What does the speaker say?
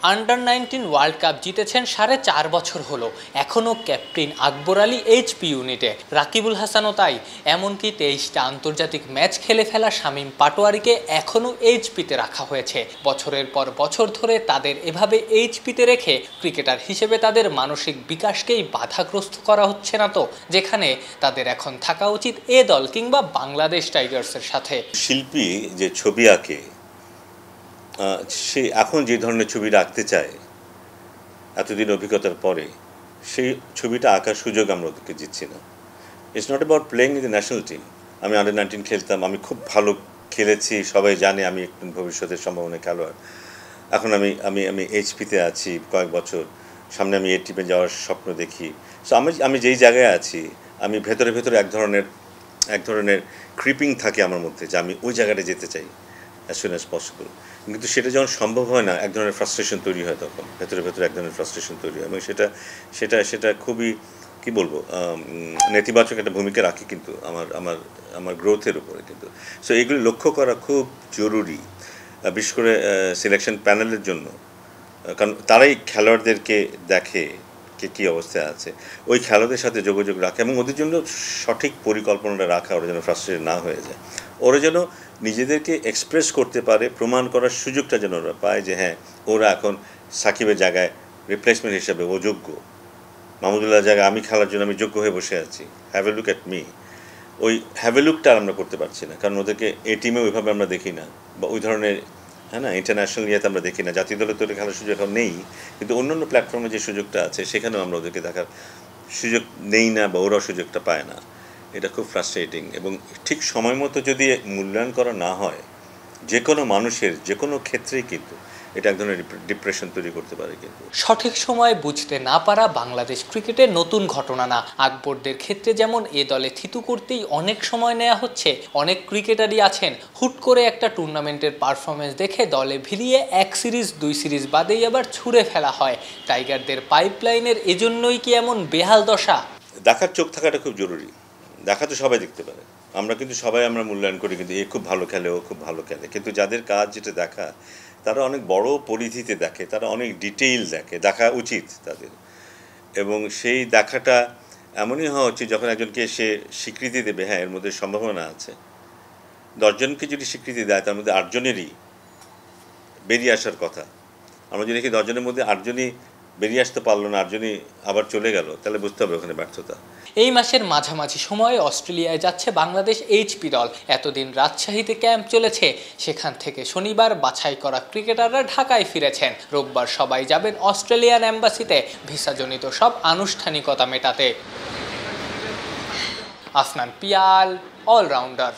Under-19 world cup জিতেছেন 4.5 বছর হলো, এখনও ক্যাপ্টেন আকবর আলী এইচপি ইউনিটে, রাকিবুল হাসানও তাই। এমনকি 23টা আন্তর্জাতিক ম্যাচ খেলে ফেলা শামীম পাটোয়ারিকে এখনও এইচপিতে রাখা হয়েছে। বছরের পর বছর ধরে তাদের এভাবে এইচপিতে রেখে ক্রিকেটার হিসেবে তাদের মানসিক বিকাশকেই বাধাগ্রস্ত করা হচ্ছে না তো, যেখানে তাদের এখন থাকা উচিত এ দল কিংবা বাংলাদেশ টাইগার্সের সাথে। শিল্পী যে ছবি আঁকে, সে এখন যে ধরনের ছবি আঁকতে চায় এতদিন অভিজ্ঞতার পরে, সেই ছবিটা আঁকার সুযোগ আমরা ওদেরকে দিচ্ছি না। It's not about playing in the national team. আমি আন্ডার-19 খেলতাম, আমি খুব ভালো খেলেছি, সবাই জানে আমি একটু ভবিষ্যতের সম্ভাবনা খেলোয়াড়। এখন আমি এইচপিতে আছি কয়েক বছর, সামনে আমি এ টিমে যাওয়ার স্বপ্ন দেখি। সো আমি যেই জায়গায় আছি, আমি ভেতরে ভেতরে এক ধরনের ক্রিপিং থাকে আমার মধ্যে, যে আমি ওই জায়গাটা যেতে চাই অ্যাজ সুন অ্যাজ পসিবল। কিন্তু সেটা যখন সম্ভব হয় না, এক ধরনের ফ্রাস্ট্রেশন তৈরি হয়, তখন ভেতরে ভেতরে এক ধরনের ফ্রাস্ট্রেশন তৈরি হয়, এবং সেটা খুবই কি বলবো, নেতিবাচক একটা ভূমিকা রাখে কিন্তু আমার গ্রোথের উপরে। কিন্তু সো এগুলি লক্ষ্য করা খুব জরুরি, বিশেষ করে সিলেকশন প্যানেলের জন্য, কারণ তারাই খেলোয়াড়দেরকে দেখে কে কী অবস্থায় আছে, ওই খেলোয়াড়দের সাথে যোগাযোগ রাখা এবং ওদের জন্য সঠিক পরিকল্পনাটা রাখা, ওরা যেন ফ্রাস্ট্রেটেড না হয়ে যায়, ওরা যেন নিজেদেরকে এক্সপ্রেস করতে পারে, প্রমাণ করার সুযোগটা যেন ওরা পায় যে হ্যাঁ, ওরা এখন সাকিবের জায়গায় রিপ্লেসমেন্ট হিসাবে ও যোগ্য, মাহমুদুল্লাহর জায়গায় আমি খেলার জন্য আমি যোগ্য হয়ে বসে আছি, have a look at me. ওই হ্যাভ এ লুকটা আমরা করতে পারছি না, কারণ ওদেরকে এই টিমে ওইভাবে আমরা দেখি না, বা ওই ধরনের, হ্যাঁ না, ইন্টারন্যাশনাল ইয়েতে আমরা দেখি না। জাতীয় দলে তৈরি খেলার সুযোগ এখন নেই, কিন্তু অন্যান্য প্ল্যাটফর্মে যে সুযোগটা আছে সেখানেও আমরা ওদেরকে দেখার সুযোগ নেই না, বা ওরাও সুযোগটা পায় না। এটা খুব ফ্রাস্ট্রেটিং, এবং ঠিক সময় মতো যদি মূল্যায়ন করা না হয়, যে কোনো মানুষের যে কোনো ক্ষেত্রেই কিন্তু এটা এক ধরনের ডিপ্রেশন তৈরি করতে পারে। কিন্তু সঠিক সময়ে বুঝতে না পারা বাংলাদেশ ক্রিকেটের নতুন ঘটনা না। আকবরদের ক্ষেত্রে যেমন এ দলে থিতু করতেই অনেক সময় নেওয়া হচ্ছে, অনেক ক্রিকেটারই আছেন হুট করে একটা টুর্নামেন্টের পারফরমেন্স দেখে দলে ভিড়িয়ে 1 সিরিজ 2 সিরিজ বাদেই আবার ছুঁড়ে ফেলা হয়। টাইগারদের পাইপলাইনের এজন্যই কি এমন বেহাল দশা? দেখার চোখ থাকাটা খুব জরুরি। দেখা তো সবাই দেখতে পারে, আমরা কিন্তু সবাই আমরা মূল্যায়ন করি, কিন্তু এ খুব ভালো খেলে, ও খুব ভালো খেলে, কিন্তু যাদের কাজ যেটা দেখা, তারা অনেক বড় পরিধিতে দেখে, তারা অনেক ডিটেইল দেখে, দেখা উচিত তাদের। এবং সেই দেখাটা এমনই হওয়া উচিত যখন একজনকে সে স্বীকৃতি দেবে, হ্যাঁ এর মধ্যে সম্ভাবনা আছে। 10 জনকে যদি স্বীকৃতি দেয়, তার মধ্যে 8 জনেরই বেরিয়ে আসার কথা। আমরা যদি দেখি 10 জনের মধ্যে 8 জনই বেরিয়ে আসতে পারলো না, 8 জনই আবার চলে গেল, তাহলে বুঝতে হবে ওখানে ব্যর্থতা। এই মাসের মাঝামাঝি সময়ে অস্ট্রেলিয়ায় যাচ্ছে বাংলাদেশ এইচপি দল। এতদিন রাজশাহীতে ক্যাম্প চলেছে, সেখান থেকে শনিবার বাছাই করা ক্রিকেটাররা ঢাকায় ফিরেছেন। রোববার সবাই যাবেন অস্ট্রেলিয়ান এম্বাসিতে ভিসাজনিত সব আনুষ্ঠানিকতা মেটাতে। আফনান পিয়াল, অলরাউন্ডার।